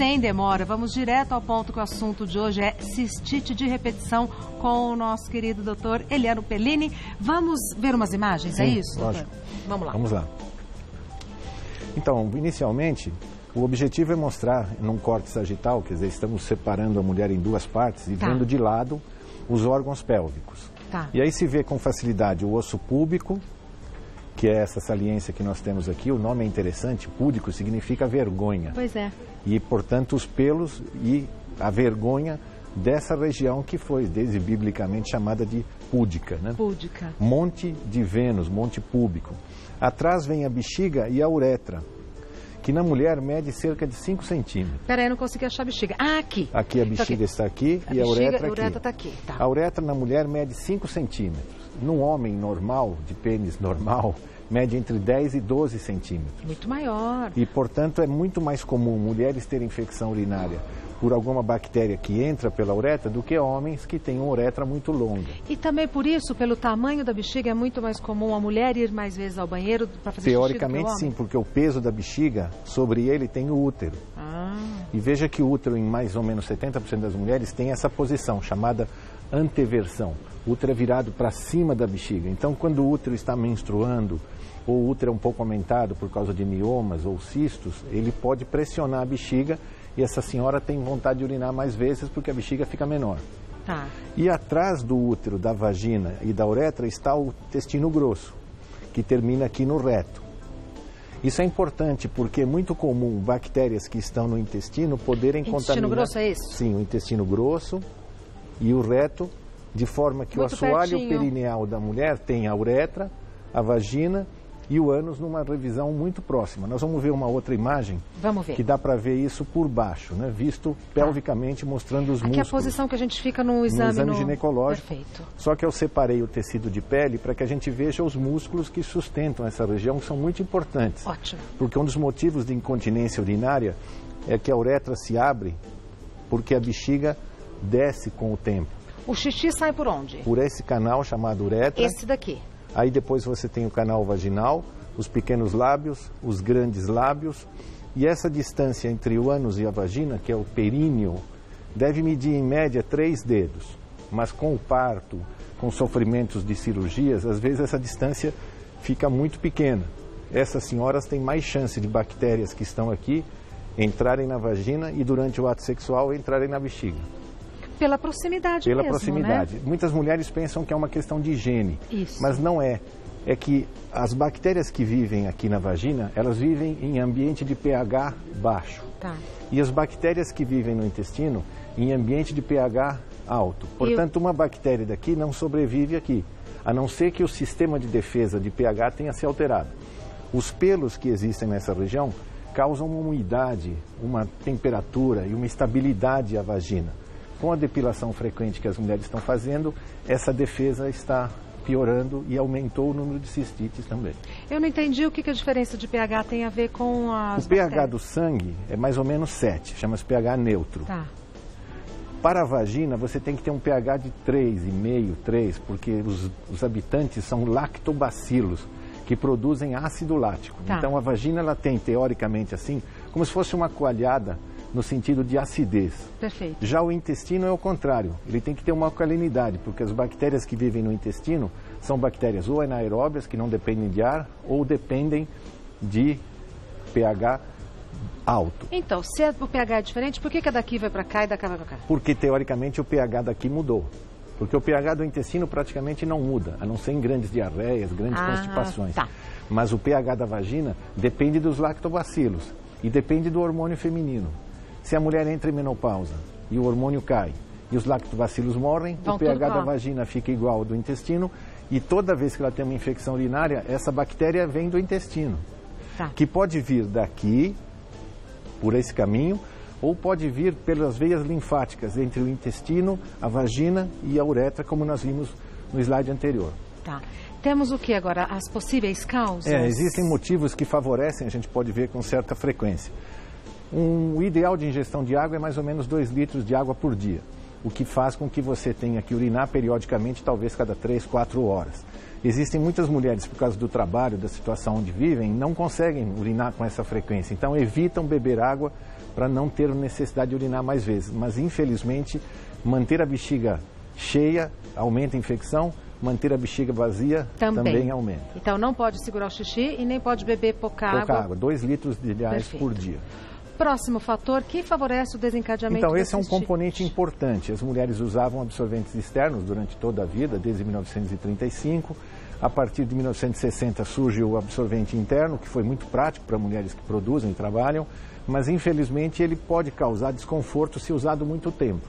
sem demora, vamos direto ao ponto, que o assunto de hoje é cistite de repetição com o nosso querido doutor Eliano Pellini. Vamos ver umas imagens, Sim, é isso? Lógico. Vamos lá. Vamos lá. Então, inicialmente, o objetivo é mostrar num corte sagital, quer dizer, estamos separando a mulher em duas partes e vendo de lado os órgãos pélvicos. E aí se vê com facilidade o osso púbico, que é essa saliência que nós temos aqui. O nome é interessante, púdico significa vergonha. Pois é. E, portanto, os pelos e a vergonha dessa região que foi, desde biblicamente, chamada de púdica, né? Púdica. Monte de Vênus, monte púbico. Atrás vem a bexiga e a uretra, que na mulher mede cerca de 5 centímetros. Peraí, eu não consegui achar a bexiga. Ah, aqui. Aqui a bexiga está aqui e a uretra aqui. A uretra está aqui. Tá. A uretra na mulher mede 5 centímetros. Num homem normal, de pênis normal, mede entre 10 e 12 centímetros. Muito maior. E, portanto, é muito mais comum mulheres terem infecção urinária por alguma bactéria que entra pela uretra do que homens que têm uma uretra muito longa. E também por isso, pelo tamanho da bexiga, é muito mais comum a mulher ir mais vezes ao banheiro para fazer xixi do que o Teoricamente, homem? sim, porque o peso da bexiga, sobre ele, tem o útero. E veja que o útero, em mais ou menos 70% das mulheres, tem essa posição, chamada anteversão. O útero é virado para cima da bexiga. Então, quando o útero está menstruando, ou o útero é um pouco aumentado por causa de miomas ou cistos, ele pode pressionar a bexiga e essa senhora tem vontade de urinar mais vezes porque a bexiga fica menor. E atrás do útero, da vagina e da uretra está o intestino grosso, que termina aqui no reto. Isso é importante porque é muito comum bactérias que estão no intestino poderem contaminar... Intestino grosso é isso? Sim, o intestino grosso e o reto, de forma que muito o assoalho pertinho. perineal da mulher tem a uretra, a vagina e o ânus numa revisão muito próxima. Nós vamos ver uma outra imagem. Vamos ver. Que dá para ver isso por baixo, né? Visto pelvicamente, mostrando os músculos. Aqui é a posição que a gente fica no exame ginecológico. Perfeito. Só que eu separei o tecido de pele para que a gente veja os músculos que sustentam essa região, que são muito importantes. Ótimo. Porque um dos motivos de incontinência urinária é que a uretra se abre porque a bexiga desce com o tempo. O xixi sai por onde? Por esse canal chamado uretra. Esse daqui. Aí depois você tem o canal vaginal, os pequenos lábios, os grandes lábios. E essa distância entre o ânus e a vagina, que é o períneo, deve medir em média 3 dedos. Mas com o parto, com sofrimentos de cirurgias, às vezes essa distância fica muito pequena. Essas senhoras têm mais chance de bactérias que estão aqui entrarem na vagina e durante o ato sexual entrarem na bexiga. Pela proximidade Pela mesmo, proximidade. né? Muitas mulheres pensam que é uma questão de higiene, Isso. mas não é. É que as bactérias que vivem aqui na vagina, elas vivem em ambiente de pH baixo. E as bactérias que vivem no intestino, em ambiente de pH alto. Portanto, uma bactéria daqui não sobrevive aqui, a não ser que o sistema de defesa de pH tenha se alterado. Os pelos que existem nessa região causam uma umidade, uma temperatura e uma estabilidade à vagina. Com a depilação frequente que as mulheres estão fazendo, essa defesa está piorando e aumentou o número de cistites também. Eu não entendi o que a diferença de pH tem a ver com as O pH do sangue é mais ou menos 7, chama-se pH neutro. Para a vagina, você tem que ter um pH de 3,5, 3, porque os habitantes são lactobacilos, que produzem ácido lático. Então, a vagina ela tem, teoricamente assim, como se fosse uma coalhada, no sentido de acidez. Perfeito. Já o intestino é o contrário, ele tem que ter uma alcalinidade, porque as bactérias que vivem no intestino são bactérias ou anaeróbias, que não dependem de ar, ou dependem de pH alto. Então, se o pH é diferente, por que a daqui vai para cá e da cá vai para cá? Porque, teoricamente, o pH daqui mudou. Porque o pH do intestino praticamente não muda, a não ser em grandes diarreias, grandes constipações. Mas o pH da vagina depende dos lactobacilos e depende do hormônio feminino. Se a mulher entra em menopausa e o hormônio cai e os lactobacilos morrem, o pH da vagina fica igual ao do intestino e toda vez que ela tem uma infecção urinária, essa bactéria vem do intestino. Que pode vir daqui, por esse caminho, ou pode vir pelas veias linfáticas entre o intestino, a vagina e a uretra, como nós vimos no slide anterior. Temos o que agora? As possíveis causas? Existem motivos que favorecem, a gente pode ver com certa frequência. O ideal de ingestão de água é mais ou menos 2 litros de água por dia, o que faz com que você tenha que urinar periodicamente, talvez cada 3, 4 horas. Existem muitas mulheres, por causa do trabalho, da situação onde vivem, não conseguem urinar com essa frequência. Então, evitam beber água para não ter necessidade de urinar mais vezes. Mas, infelizmente, manter a bexiga cheia aumenta a infecção, manter a bexiga vazia também aumenta. Então, não pode segurar o xixi e nem pode beber pouca água. Pouca água, 2 litros de gás por dia. Próximo fator que favorece o desencadeamento Então, esse é um componente importante. As mulheres usavam absorventes externos durante toda a vida, desde 1935. A partir de 1960 surge o absorvente interno, que foi muito prático para mulheres que produzem e trabalham, mas infelizmente ele pode causar desconforto se usado muito tempo.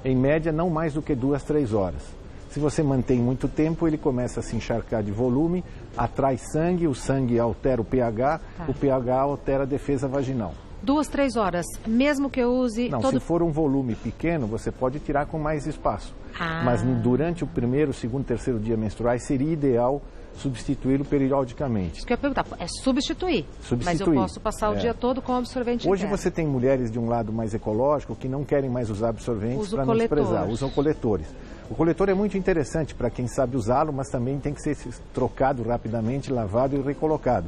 Em média, não mais do que 2, 3 horas. Se você mantém muito tempo, ele começa a se encharcar de volume, atrai sangue, o sangue altera o pH, o pH altera a defesa vaginal. 2, 3 horas, mesmo que eu use... Não, se for um volume pequeno, você pode tirar com mais espaço. Mas durante o primeiro, segundo, terceiro dia menstruais, seria ideal substituí-lo periodicamente. Isso que eu ia perguntar, é substituir. Mas eu posso passar o dia todo com absorvente Hoje interno. Você tem mulheres de um lado mais ecológico que não querem mais usar absorventes para não desprezar, usam coletores. O coletor é muito interessante para quem sabe usá-lo, mas também tem que ser trocado rapidamente, lavado e recolocado.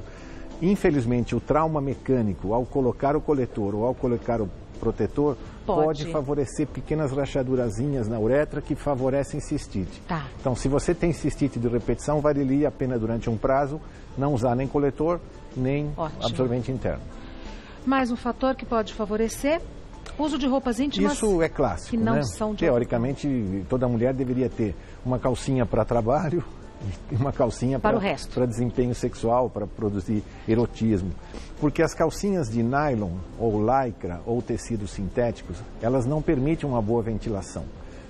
Infelizmente, o trauma mecânico, ao colocar o coletor ou ao colocar o protetor, pode favorecer pequenas rachadurazinhas na uretra que favorecem cistite. Então, se você tem cistite de repetição, valeria a pena durante um prazo não usar nem coletor, nem absorvente interno. Mais um fator que pode favorecer, uso de roupas íntimas. Isso é clássico, que não são de teoricamente, toda mulher deveria ter uma calcinha para trabalho, uma calcinha para desempenho sexual, para produzir erotismo. Porque as calcinhas de nylon, ou lycra, ou tecidos sintéticos, elas não permitem uma boa ventilação.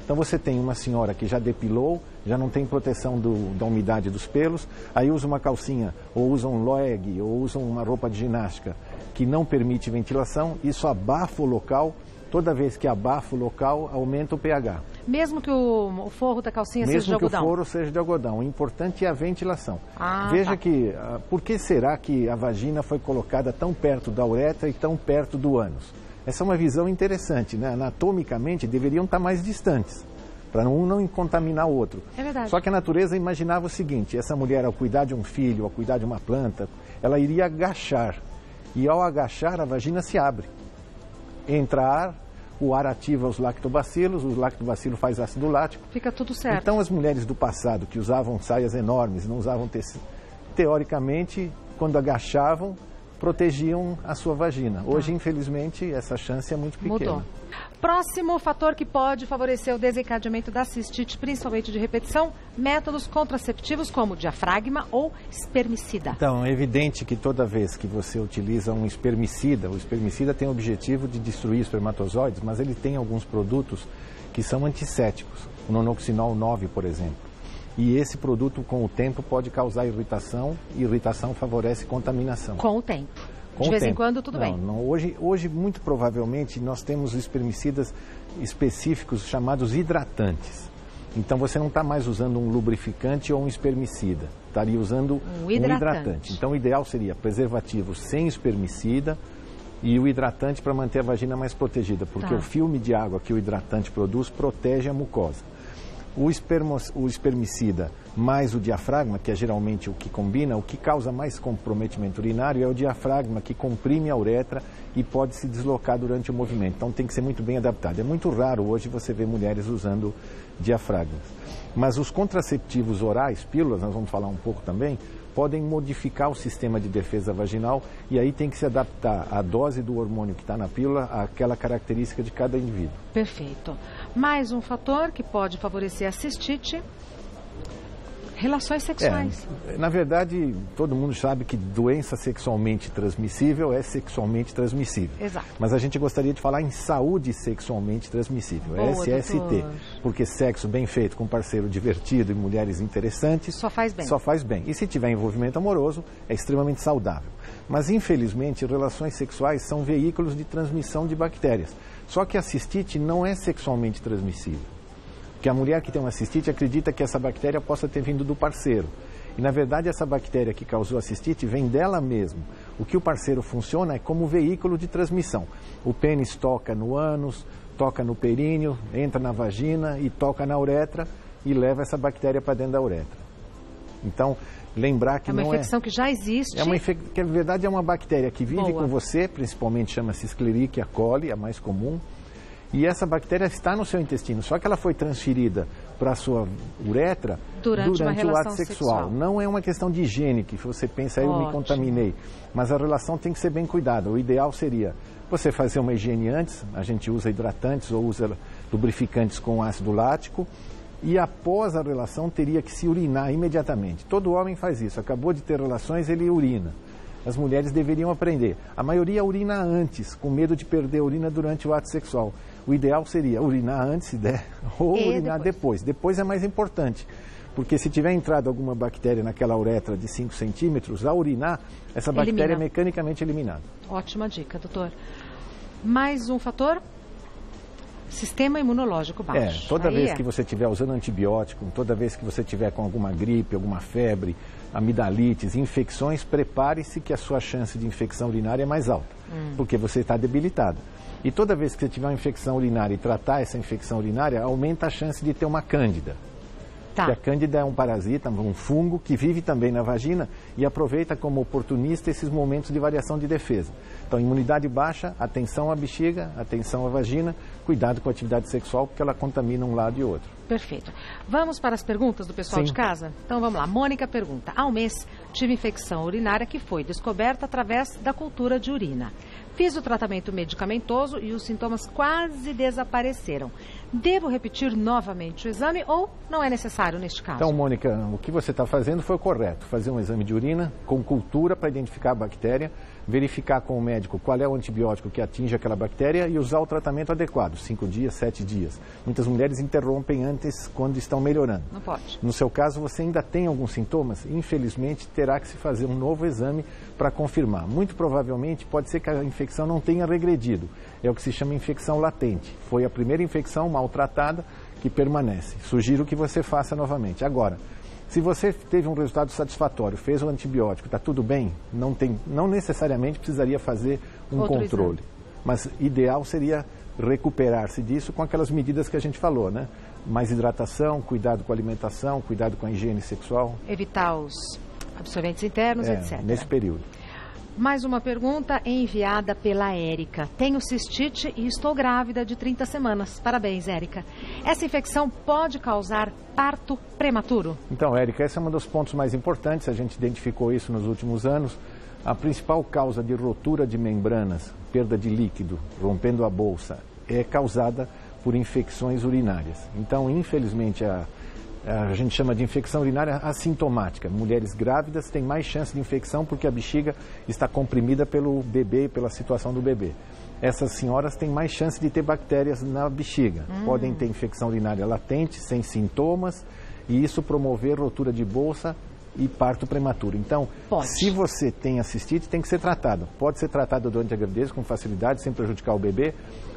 Então você tem uma senhora que já depilou, já não tem proteção da umidade dos pelos, aí usa uma calcinha, ou usa um leg, ou usa uma roupa de ginástica que não permite ventilação, isso abafa o local. Toda vez que abafa o local, aumenta o pH. Mesmo que o forro da calcinha seja de algodão? Mesmo que o forro seja de algodão. O importante é a ventilação. Veja que, por que será que a vagina foi colocada tão perto da uretra e tão perto do ânus? Essa é uma visão interessante, né? Anatomicamente, deveriam estar mais distantes, para um não contaminar o outro. É verdade. Só que a natureza imaginava o seguinte, essa mulher, ao cuidar de um filho, ao cuidar de uma planta, ela iria agachar. E ao agachar, a vagina se abre. Entra ar, o ar ativa os lactobacilos faz ácido lático. Fica tudo certo. Então as mulheres do passado que usavam saias enormes, não usavam tecido, teoricamente, quando agachavam, protegiam a sua vagina. Hoje, infelizmente, essa chance é muito pequena. Mudou. Próximo fator que pode favorecer o desencadeamento da cistite, principalmente de repetição, métodos contraceptivos como diafragma ou espermicida. Então, é evidente que toda vez que você utiliza um espermicida, o espermicida tem o objetivo de destruir espermatozoides, mas ele tem alguns produtos que são antissépticos, o nonoxinol 9, por exemplo. E esse produto, com o tempo, pode causar irritação, e irritação favorece contaminação. Com o tempo. De vez em quando, tudo bem. Não, hoje, muito provavelmente, nós temos espermicidas específicos chamados hidratantes. Então, você não está mais usando um lubrificante ou um espermicida. Estaria usando um hidratante. Então, o ideal seria preservativo sem espermicida e o hidratante para manter a vagina mais protegida. Porque o filme de água que o hidratante produz protege a mucosa. O espermicida mais o diafragma, que é geralmente o que combina, o que causa mais comprometimento urinário é o diafragma, que comprime a uretra e pode se deslocar durante o movimento. Então tem que ser muito bem adaptado. É muito raro hoje você ver mulheres usando diafragmas. Mas os contraceptivos orais, pílulas, nós vamos falar um pouco também, podem modificar o sistema de defesa vaginal e aí tem que se adaptar a dose do hormônio que está na pílula àquela característica de cada indivíduo. Perfeito. Mais um fator que pode favorecer a cistite, relações sexuais. Na verdade, todo mundo sabe que doença sexualmente transmissível é sexualmente transmissível. Exato. Mas a gente gostaria de falar em saúde sexualmente transmissível, SST. Doutor. Porque sexo bem feito com parceiro divertido e mulheres interessantes só faz bem. Só faz bem. E se tiver envolvimento amoroso, é extremamente saudável. Mas, infelizmente, relações sexuais são veículos de transmissão de bactérias. Só que a cistite não é sexualmente transmissível. Porque a mulher que tem uma cistite acredita que essa bactéria possa ter vindo do parceiro. E, na verdade, essa bactéria que causou a cistite vem dela mesmo. O que o parceiro funciona é como veículo de transmissão. O pênis toca no ânus, toca no períneo, entra na vagina e toca na uretra e leva essa bactéria para dentro da uretra. Então, lembrar que não é... É uma infecção que já existe. Que, na verdade, é uma bactéria que vive com você, principalmente chama-se Escherichia coli, a mais comum. E essa bactéria está no seu intestino, só que ela foi transferida para a sua uretra durante o ato sexual. Não é uma questão de higiene, que você pensa, eu me contaminei. Mas a relação tem que ser bem cuidada. O ideal seria você fazer uma higiene antes, a gente usa hidratantes ou usa lubrificantes com ácido lático, e após a relação teria que se urinar imediatamente. Todo homem faz isso, acabou de ter relações, ele urina. As mulheres deveriam aprender. A maioria urina antes, com medo de perder a urina durante o ato sexual. O ideal seria urinar antes, se der, ou urinar depois. Depois é mais importante, porque se tiver entrado alguma bactéria naquela uretra de 5 centímetros, ao urinar, essa bactéria é mecanicamente eliminada. Ótima dica, doutor. Mais um fator? Sistema imunológico baixo. Toda vez que você estiver usando antibiótico, toda vez que você estiver com alguma gripe, alguma febre, amidalites, infecções, prepare-se que a sua chance de infecção urinária é mais alta, porque você está debilitado. E toda vez que você tiver uma infecção urinária e tratar essa infecção urinária, aumenta a chance de ter uma cândida. Porque a cândida é um parasita, um fungo que vive também na vagina e aproveita como oportunista esses momentos de variação de defesa. Então, imunidade baixa, atenção à bexiga, atenção à vagina, cuidado com a atividade sexual, porque ela contamina um lado e outro. Perfeito. Vamos para as perguntas do pessoal de casa? Então, vamos lá. Mônica pergunta. Há um mês, tive infecção urinária que foi descoberta através da cultura de urina. Fiz o tratamento medicamentoso e os sintomas quase desapareceram. Devo repetir novamente o exame ou não é necessário neste caso? Então, Mônica, o que você está fazendo foi o correto. Fazer um exame de urina com cultura para identificar a bactéria, verificar com o médico qual é o antibiótico que atinge aquela bactéria e usar o tratamento adequado, 5 dias, 7 dias. Muitas mulheres interrompem antes quando estão melhorando. Não pode. No seu caso, você ainda tem alguns sintomas, infelizmente terá que se fazer um novo exame para confirmar. Muito provavelmente pode ser que a infecção não tenha regredido. É o que se chama infecção latente. Foi a primeira infecção maltratada que permanece. Sugiro que você faça novamente. Agora, se você teve um resultado satisfatório, fez o antibiótico, está tudo bem, não necessariamente precisaria fazer um controle. Mas ideal seria recuperar-se disso com aquelas medidas que a gente falou, né? Mais hidratação, cuidado com a alimentação, cuidado com a higiene sexual. Evitar os absorventes internos, etc. Nesse período. Mais uma pergunta enviada pela Érica. Tenho cistite e estou grávida de 30 semanas. Parabéns, Érica. Essa infecção pode causar parto prematuro? Então, Érica, esse é um dos pontos mais importantes. A gente identificou isso nos últimos anos. A principal causa de rotura de membranas, perda de líquido, rompendo a bolsa, é causada por infecções urinárias. Então, infelizmente, a gente chama de infecção urinária assintomática. Mulheres grávidas têm mais chance de infecção porque a bexiga está comprimida pelo bebê, pela situação do bebê. Essas senhoras têm mais chance de ter bactérias na bexiga. Podem ter infecção urinária latente, sem sintomas, e isso promover rotura de bolsa e parto prematuro. Então, se você tem a cistite, tem que ser tratado. Pode ser tratado durante a gravidez com facilidade, sem prejudicar o bebê.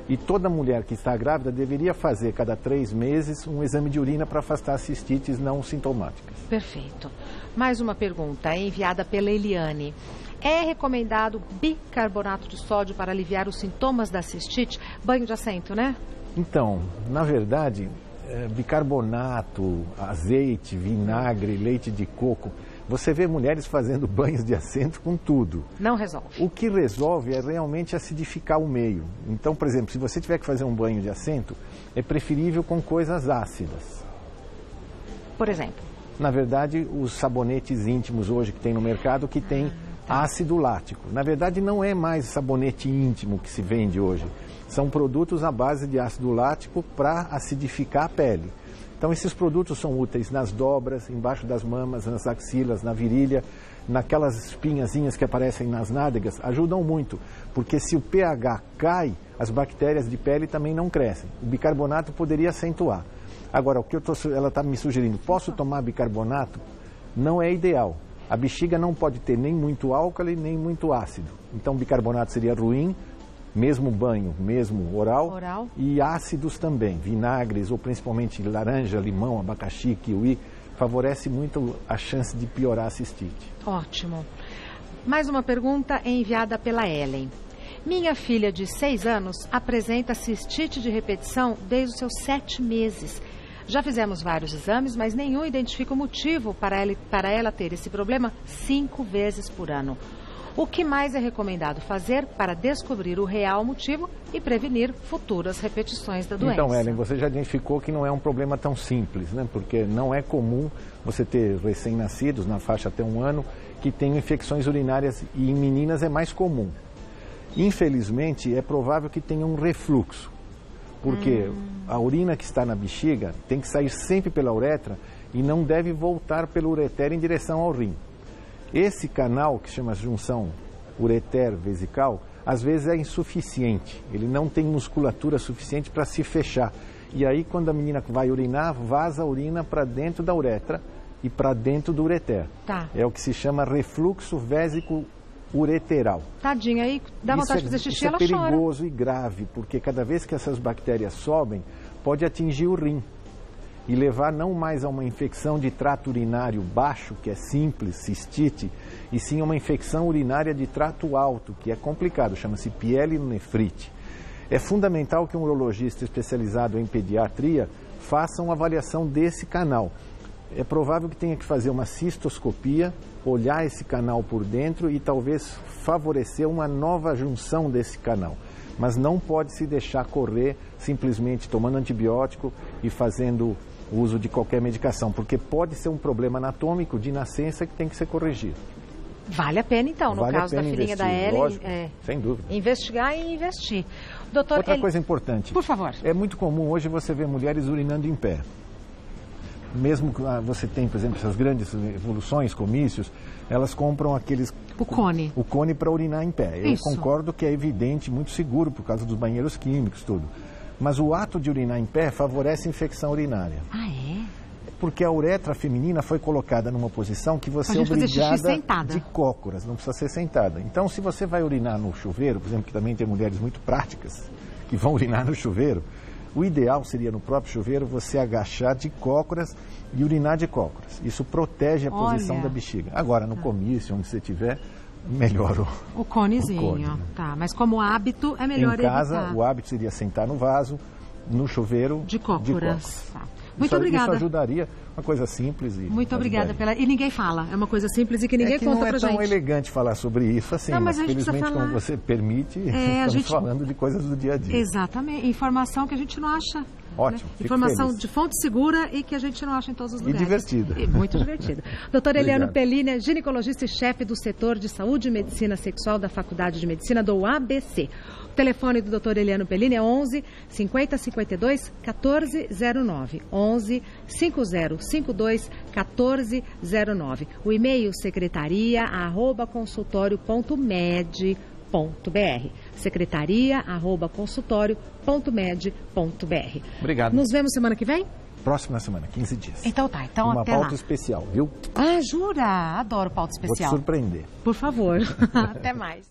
E toda mulher que está grávida deveria fazer, cada 3 meses, um exame de urina para afastar cistites não sintomáticas. Perfeito. Mais uma pergunta, enviada pela Eliane. É recomendado bicarbonato de sódio para aliviar os sintomas da cistite? Banho de assento, né? Então, na verdade, bicarbonato, azeite, vinagre, leite de coco, você vê mulheres fazendo banhos de assento com tudo. Não resolve. O que resolve é realmente acidificar o meio. Então, por exemplo, se você tiver que fazer um banho de assento, é preferível com coisas ácidas. Por exemplo? Na verdade, os sabonetes íntimos hoje que tem no mercado que tem ácido lático. Na verdade, não é mais sabonete íntimo que se vende hoje. São produtos à base de ácido lático para acidificar a pele. Então, esses produtos são úteis nas dobras, embaixo das mamas, nas axilas, na virilha, naquelas espinhazinhas que aparecem nas nádegas, ajudam muito, porque se o pH cai, as bactérias de pele também não crescem. O bicarbonato poderia acentuar. Agora, o que ela está me sugerindo, posso tomar bicarbonato? Não é ideal. A bexiga não pode ter nem muito álcali, nem muito ácido. Então, bicarbonato seria ruim. Mesmo banho, mesmo oral, e ácidos também, vinagres ou principalmente laranja, limão, abacaxi, kiwi, favorece muito a chance de piorar a cistite. Ótimo. Mais uma pergunta enviada pela Ellen. Minha filha de 6 anos apresenta cistite de repetição desde os seus 7 meses. Já fizemos vários exames, mas nenhum identifica o motivo para ela ter esse problema 5 vezes por ano. O que mais é recomendado fazer para descobrir o real motivo e prevenir futuras repetições da doença? Então, Ellen, você já identificou que não é um problema tão simples, né? Porque não é comum você ter recém-nascidos, na faixa até 1 ano, que tenham infecções urinárias, e em meninas é mais comum. Infelizmente, é provável que tenha um refluxo, porque a urina que está na bexiga tem que sair sempre pela uretra e não deve voltar pelo ureter em direção ao rim. Esse canal, que chama junção ureter-vesical, às vezes é insuficiente, ele não tem musculatura suficiente para se fechar. E aí, quando a menina vai urinar, vaza a urina para dentro da uretra e para dentro do ureter. Tá. É o que se chama refluxo vésico-ureteral. Tadinha, aí dá vontade de fazer xixi, ela chora. Isso é perigoso e grave, porque cada vez que essas bactérias sobem, pode atingir o rim e levar não mais a uma infecção de trato urinário baixo, que é simples, cistite, e sim a uma infecção urinária de trato alto, que é complicado, chama-se pielonefrite. É fundamental que um urologista especializado em pediatria faça uma avaliação desse canal. É provável que tenha que fazer uma cistoscopia, olhar esse canal por dentro e talvez favorecer uma nova junção desse canal. Mas não pode se deixar correr simplesmente tomando antibiótico e fazendo uso de qualquer medicação, porque pode ser um problema anatômico de nascença que tem que ser corrigido. Vale a pena, então, no caso da filhinha da Ellen, lógico, sem dúvida. Investigar e investir. Doutor, outra coisa importante. Por favor. É muito comum hoje você ver mulheres urinando em pé. Mesmo que você tem, por exemplo, essas grandes evoluções, comícios, elas compram aqueles... O cone. O cone para urinar em pé. Eu concordo que é evidente, muito seguro, por causa dos banheiros químicos, tudo. Mas o ato de urinar em pé favorece a infecção urinária. Ah, é? Porque a uretra feminina foi colocada numa posição que você é obrigada de cócoras, não precisa ser sentada. Então, se você vai urinar no chuveiro, por exemplo, que também tem mulheres muito práticas, que vão urinar no chuveiro, o ideal seria, no próprio chuveiro, você agachar de cócoras e urinar de cócoras. Isso protege a posição da bexiga. Agora, no comício, onde você estiver, melhor o conezinho. O cone, né? Tá, mas como hábito, é melhor evitar. Em casa, o hábito seria sentar no vaso, no chuveiro de cócoras. Tá. Muito obrigada. Isso ajudaria, uma coisa simples. Muito obrigada E ninguém fala, é uma coisa simples e que ninguém conta pra gente. Não é tão elegante falar sobre isso assim, não, mas felizmente, como você permite, estamos falando de coisas do dia a dia. Exatamente, informação que a gente não acha. Ótimo, né? Informação de fonte segura e que a gente não acha em todos os lugares. E divertida. Muito divertida. Doutor Eliano Pellini é ginecologista e chefe do setor de saúde e medicina sexual da Faculdade de Medicina do ABC. O telefone do Dr. Eliano Pellini é 11 50 52 1409. 11 50 52 1409. O e-mail secretaria@consultorio.med.br. secretaria@consultorio.med.br. Obrigado. Nos vemos semana que vem? Próxima semana, 15 dias. Então tá, então uma até pauta lá. especial, viu? Ah, jura? Adoro pauta especial. Vou te surpreender. Por favor. Até mais.